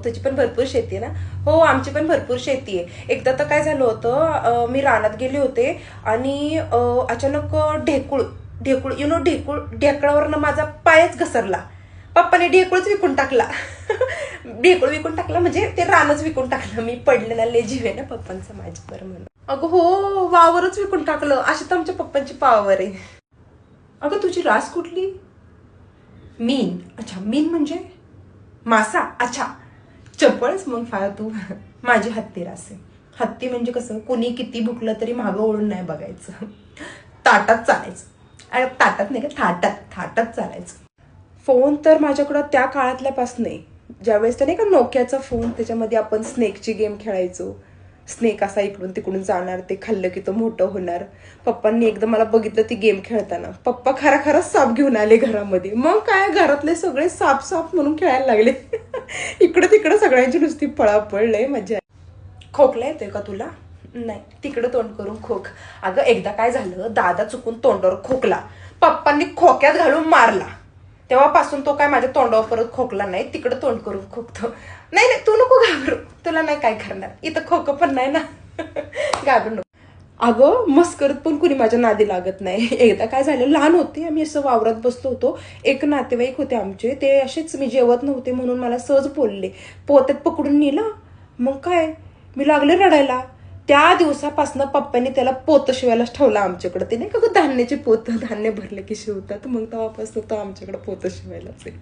तुझी पण भरपूर शेती आहे ना? हो, आमची पण भरपूर शेती आहे. एकदा तर काय झालं होतं, मी रानात गेले होते आणि अचानक ढेकूळ ढेकूळ यु नो ढेकूळ ढेकळावरनं माझा पायच घसरला. पप्पाने ढेकूळच विकून टाकला. ढेकूळ विकून टाकला म्हणजे ते रानच विकून टाकलं. मी पडले ना, लय जीव आहे ना पप्पांचं माझ्या, बरं म्हणून. अगं हो, वावरच विकून टाकलं. अशी तर आमच्या पप्पांची पावर आहे. अगं तुझी रास कुठली? मीन. अच्छा, मीन म्हणजे मासा. अच्छा, चपळच मग फार तू. माझी हत्ती रास आहे. हत्ती म्हणजे कसं, कुणी किती भुकलं तरी मागं ओळून नाही बघायचं, ताटात चालायचं. अरे ताटात नाही का, थाटात थाटात चालायचं. फोन तर माझ्याकडं त्या काळातल्यापासून आहे, ज्यावेळेस तर नाही का नोकियाचा फोन, त्याच्यामध्ये आपण स्नेकची गेम खेळायचो. स्नेक असा इकडून तिकडून जाणार, ते खाल्लं की तो मोठं होणार. पप्पांनी एकदा मला बघितलं ती गेम खेळताना, पप्पा खराखरच साप घेऊन आले घरामध्ये. मग काय, घरातले सगळे साप साप म्हणून खेळायला लागले. इकडं तिकडं सगळ्यांची नुसती पळापळ, लय मजा. खोकला येतोय का तुला? नाही, तिकडं तोंड करून खोक. अगं एकदा काय झालं, दादा चुकून तोंडावर खोकला, पप्पांनी खोक्यात घालून मारला. तेव्हापासून तो काय माझ्या तोंडावर परत खोकला नाही, तिकडं तोंड करून खोकतो. नाही नाही, तू नको घाबरू, तुला नाही काय करणार, इथं खोक पण नाही ना. घाबरू नको. अगं मस्करत पण कुणी माझ्या नादी लागत नाही. एकदा काय झालं, लहान होते आम्ही, असं वावरात बसलो होतो. एक नातेवाईक होते आमचे, ते असेच मी जेवत नव्हते म्हणून मला सहज बोलले, पोत्यात पकडून नेलं. मग काय, मी लागले रडायला. त्या दिवसापासून पप्पांनी त्याला पोतं शिवायलाच ठेवलं आमच्याकडे. ते नाही का धान्याचे पोतं, धान्य भरले की शिवतात, मग तेव्हापासून तो आमच्याकडे पोतं शिवायलाच आहे.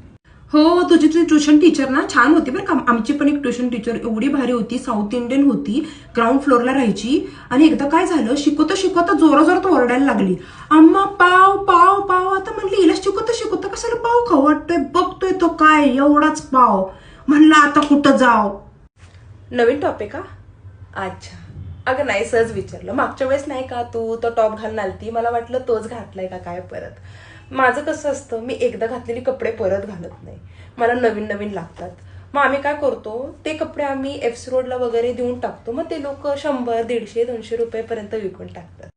हो, तुझी तुझी ट्युशन टीचर ना छान होती बरं का. आमची पण एक ट्युशन टीचर एवढी भारी होती, साऊथ इंडियन होती, ग्राउंड फ्लोअरला राहायची. आणि एकदा काय झालं, शिकवता शिकवता जोरा जोरात ओरडायला लागली, अम्मा पाव पाव पाव. आता म्हणली, हिला शिकवता शिकवता कशाला पाव खाऊ वाटतोय, बघतोय तो काय एवढाच पाव. म्हणला आता कुठं जाव. नवीन टॉप आहे का? अच्छा. अगं नाही, सहज विचारलं. मागच्या वेळेस नाही का तू तो टॉप घालून आलती, मला वाटलं तोच घातलाय का काय परत. माझं कसं असतं, मी एकदा घातलेली कपडे परत घालत नाही, मला नवीन नवीन लागतात. मग आम्ही काय करतो, ते कपडे आम्ही एफसी रोडला वगैरे देऊन टाकतो. मग ते लोक 100, 150, 200 रुपयेपर्यंत विकून टाकतात.